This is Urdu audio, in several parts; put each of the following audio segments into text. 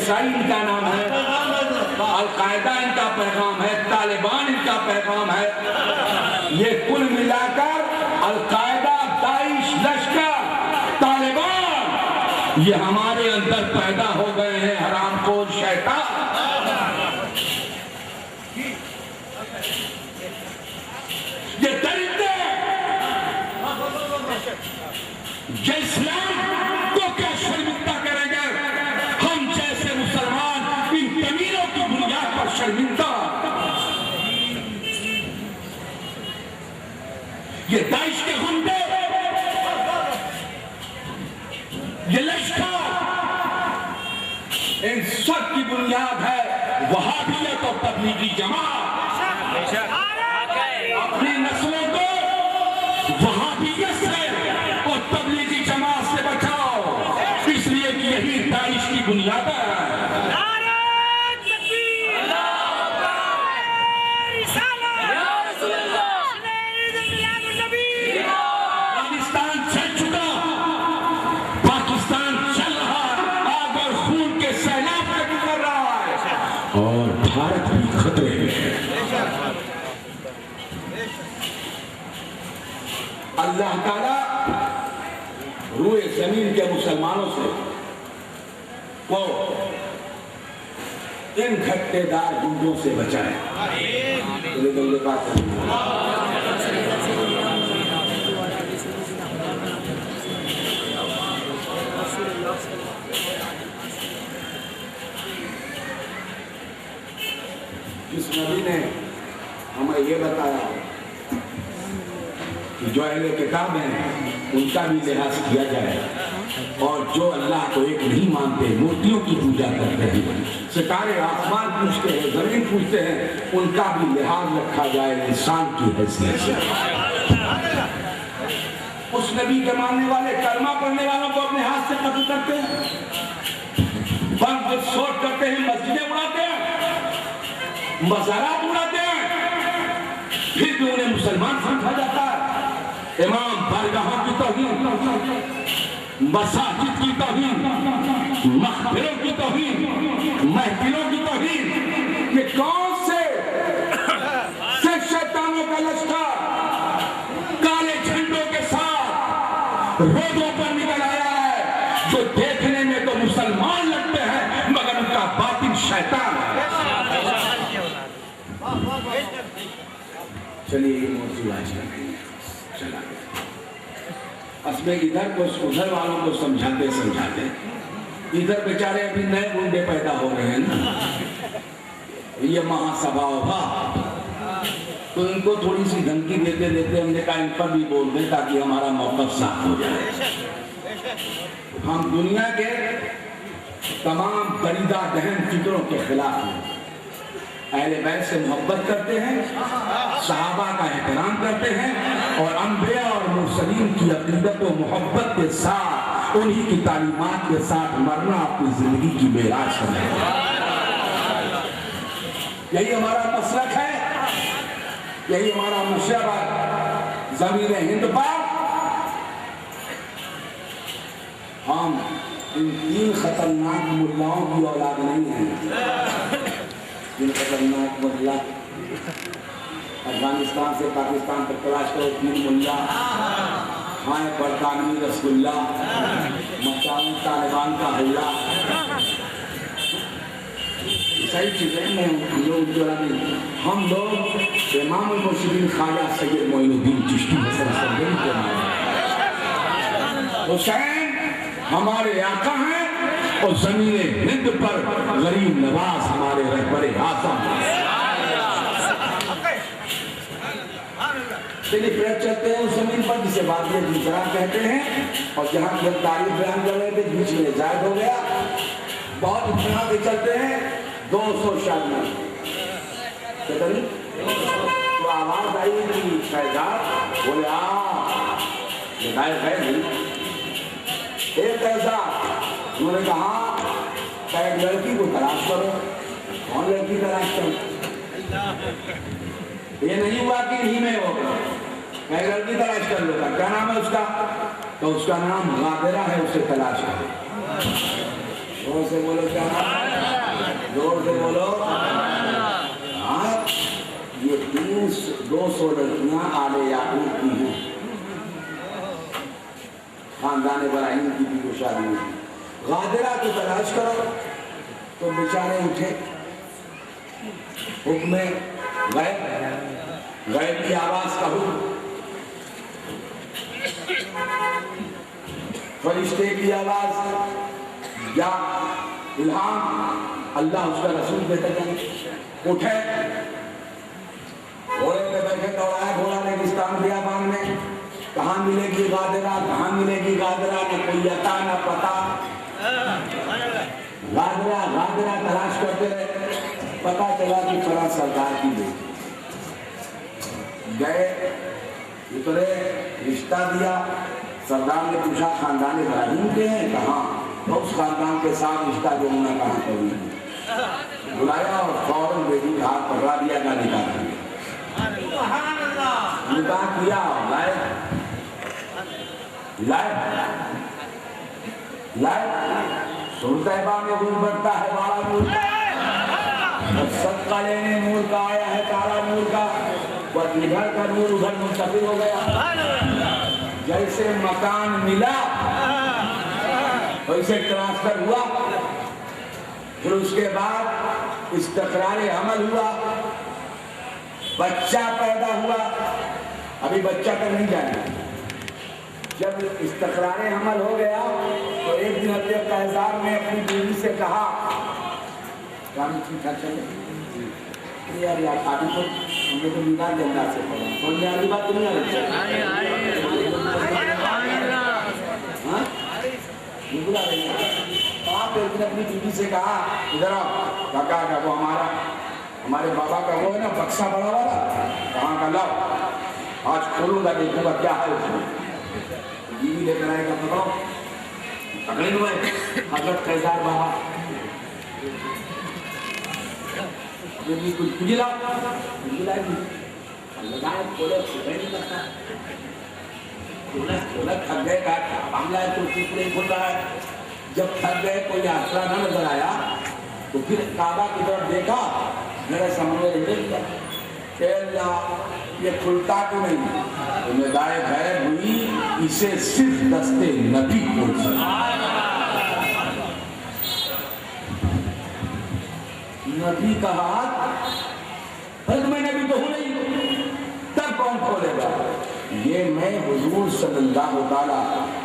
عیسائی ان کا نام ہے، القاعدہ ان کا پیغام ہے، طالبان ان کا پیغام ہے. یہ کل ملا کر القاعدہ، داعش، لشکر، طالبان یہ ہمارے اندر پیدا ہو گئے ہیں. حرام خور شیطان یہ درندے یہ اسلام کو کیا شرمندہ کریں گے؟ ہم جیسے مسلمان ان کمینوں کی بنیاد پر شرمندہ. یہ داعش کے غنڈے، یہ لشکر، ان سب کی بنیاد ہے وہابیت اور تبلیغی جماعت. اپنی نسلوں کو وہابیت سے اور تبلیغی جماعت سے بچاؤ، اس لیے کہ یہی داعش کی بنیاد ہے. اللہ تعالیٰ روئے زمین کے مسلمانوں سے وہ ان گھٹے دار گنڈوں سے بچائے. جس نبی نے ہمیں یہ بتایا کہ جو اہل کتاب ہیں ان کا بھی لحاظ کیا جائے، اور جو اللہ کو ایک نہیں مانتے، مورتیوں کی پوجا کرتے ہیں، ستارے آسمان پوجتے ہیں، زمین پوجتے ہیں، ان کا بھی لحاظ رکھا جائے انسان کی حیثیت سے. اس نبی کے ماننے والے کلمہ پڑھنے والوں کو اپنے ہاتھ سے قتل کرتے ہیں، بم وسفوٹ کرتے ہیں، مسجدیں اڑاتے ہیں، مزارات اڑاتے ہیں، پھر بھی انہیں مسلمان سمجھا جاتا ہے. امام بارگاہوں کی توہین، مساجد کی توہین، مقبروں کی توہین، محفلوں کی توہین، یہ کون سے شیطانوں کا لشکر کالے جھنڈوں کے ساتھ روڈوں پر نکل آیا ہے، جو دیکھنے میں تو مسلمان لگتے ہیں مگر ان کا باطن شیطان ہے. چلیے موضوع آج کرتے ہیں. چلا اس میں ادھر کو ادھر والوں کو سمجھاتے ادھر بیچارے ابھی نئے گنڈے پیدا ہو رہے ہیں نا، یہ مہا سبھا ہوگا تو ان کو تھوڑی سی دھمکی دیتے ہم نے کہا ان پر بھی بول دیں تاکہ ہمارا موقف صاف ہو جائے. ہم دنیا کے تمام دریدہ دہن فکروں کے خلاف ہیں، اہل بیت سے محبت کرتے ہیں، صحابہ کا احترام کرتے ہیں، اور انبیاء اور مرسلین کی عقیدت و محبت کے ساتھ انہی کی تعلیمات کے ساتھ مرنا اپنی زندگی کی معراج سمجھتے ہیں. یہی ہمارا مسلک ہے، یہی ہمارا مشرب ہے. زمین ہند پر ہم ان تین خطرناک ملاؤں کی اولاد نہیں ہیں. جن خطرناک ملا افغانستان سے پاکستان تک تلاش کرو، تین ملا کھائیں برطانوی رس گلہ، مچاؤں طالبان کا حلہ. صحیح چیزیں ہم لوگ امام المرشدین خواجہ سید معین الدین چشتی حسن سندری کے نام. حسین ہمارے آقا ہیں اور زمین ہند پر غریب نواز ہمارے رہبر اعظم ہیں. چلیے پھر چلتے ہیں اس زمین پر جسے وادی دوسرا کہتے ہیں، اور جہاں کی تاریخ بیان کر رہے تھے بیچ میں زائد ہو گیا. بہت اتنا کے چلتے ہیں 200 شادیاں تو آواز آئی کہ شہزاد بولے یہ غائب ہے نہیں. ایک ایسا انہوں نے کہا کہ ایک لڑکی کو تلاش کرو. کون لڑکی تلاش کرو؟ یہ نہیں ہوا کہ ہی میں ہوگا، میں لڑکی تلاش کر لوں گا. کیا نام ہے اس کا؟ تو اس کا نام غادرہ ہے، اسے تلاش کرو. زور سے بولو کیا؟ زور سے بولو. ہاں یہ 200 لڑکیاں آل یعقوب کی ہیں. خاندان ابراہیم کی بھی وہ شادی ہوئی. غادرہ کو تلاش کرو. تو بیچارے اٹھے. حکم غیب کی آواز کا حکم, فرشتے کی آواز یا الہام, اللہ اس کا رسول دیتے ہیں. اٹھے, گھوڑے پہ بیٹھے, دوڑائے گھوڑا ریگستان بیابان میں. کہاں ملے گی غادرہ, کہاں ملے گی غادرہ, نہ کوئی عطا نہ پتہ. غادرہ غادرہ تلاش کرتے رہے. پتہ چلا کہ فلاں سردار کی بیٹی. گئے, اترے, رشتہ دیا. سردار نے پوچھا خاندان ابراہیم کے ہیں؟ کہاں؟ تو اس خاندان کے ساتھ رشتہ جو انہوں نے کہاں کوئی بلایا اور فوراً بیٹی کا ہاتھ پکڑا دیا, کا نکاح کیا. نکاح کیا, لائے سلطیبہ میں نور بڑھتا ہے, بارہ نور کا. صدقہ لینے نور کا آیا ہے, تارا نور کا. بس ادھر کا نور ادھر منتقل ہو گیا. جیسے مکان ملا ویسے ٹرانسفر ہوا. پھر اس کے بعد استقرار عمل ہوا, بچہ پیدا ہوا. ابھی بچہ تک نہیں جانا. جب استقرار عمل ہو گیا تو ایک دن حضرت قیصر نے اپنی بیوی سے کہا, کام ٹھیک ٹھاک چلے یار, یار آدمی کو ہم نے تو میدان جنگا سے پڑھا. سمجھنے والی بات نہیں بلا رہی ہے. آپ ایک دن اپنی بیوی سے کہا, ادھر آؤ. کہا کہ وہ ہمارے بابا کا وہ ہے نا بکسا بڑا والا, کہاں کا لاؤ, آج کھولوں گا, دیکھوں گا کیا ہے اس میں. بیوی لے کر آئے گا, پکڑو. پکڑے ہوئے حضرت قیصر بابا. کچھ لاؤ, کچھ لائی لگائے, کھولے, کھولے نہیں لگتا. کھولا تھک گئے, کہا معاملہ ہے تو ٹکڑے کھل رہا ہے. جب تھک گئے, کوئی آسرا نہ نظر آیا تو پھر کعبہ کی طرف دیکھا, میرے سامنے دیکھ لیا کہ اللہ یہ کھلتا کیوں نہیں. تو ندائے غیب ہوئی, اسے صرف دستے نبی کھول سکتا. نبی کا ہاتھ, حضرت میں نبی تو ہوں نہیں, تب کون کھولے گا. یہ میں حضور صلی اللہ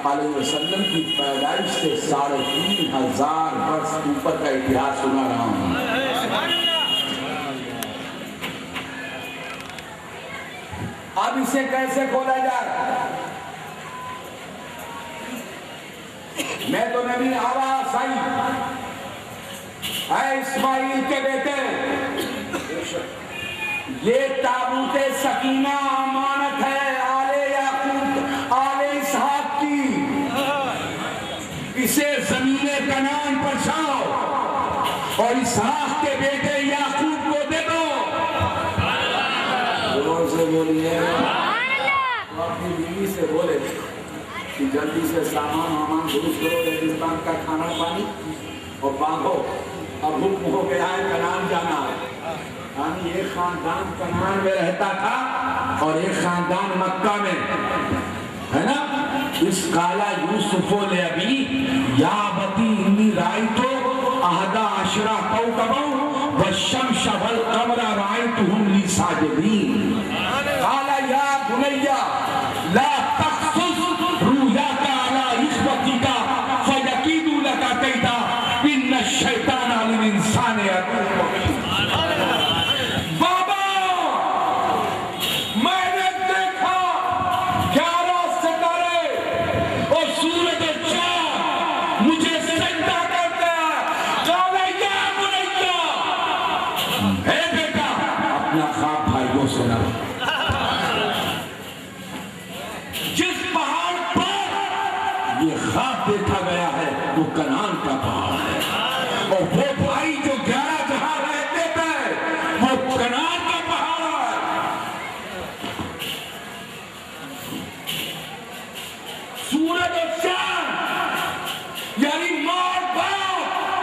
علیہ وسلم کی پیدائش سے 3500 برس اوپر کا اتہاس سنا رہا ہوں. اب اسے کیسے کھولا جائے؟ میں تو نبی آواز آئی, اے اسماعیل کے بیٹے, یہ تابوت سکینہ امانت ہے آل یعقوب آل اسحاق کی, اسے زمین کنعان پر جاؤ اور اسحاق کے بیٹے یعقوب کو دے دو. زور سے بولیے. اپنی بیوی سے بولے کہ جلدی سے سامان درست کرو, ریگستان کا کھانا پانی اور باندھو. اب حکم ہو گیا ہے کنعان جانا ہے. یعنی ایک خاندان کنعان میں رہتا تھا اور ایک خاندان مکہ میں ہے نا. اس قالا یوسف لابی یا بتی انی رائتو 11 کوكبا والشمس والقمر رأيتهم لي ساجدين. قال يا بني لا تقصص رؤياك على إخوتك فيكيدوا لك كيدا إن الشيطان للإنسان عدو مبين. جس پہاڑ پر یہ خواب دیکھا گیا ہے وہ کنعان کا پہاڑ ہے, اور وہ بھائی جو 11 جہاں رہتے تھے وہ کنعان کا پہاڑ ہے. سورج اور چاند یعنی ماں باپ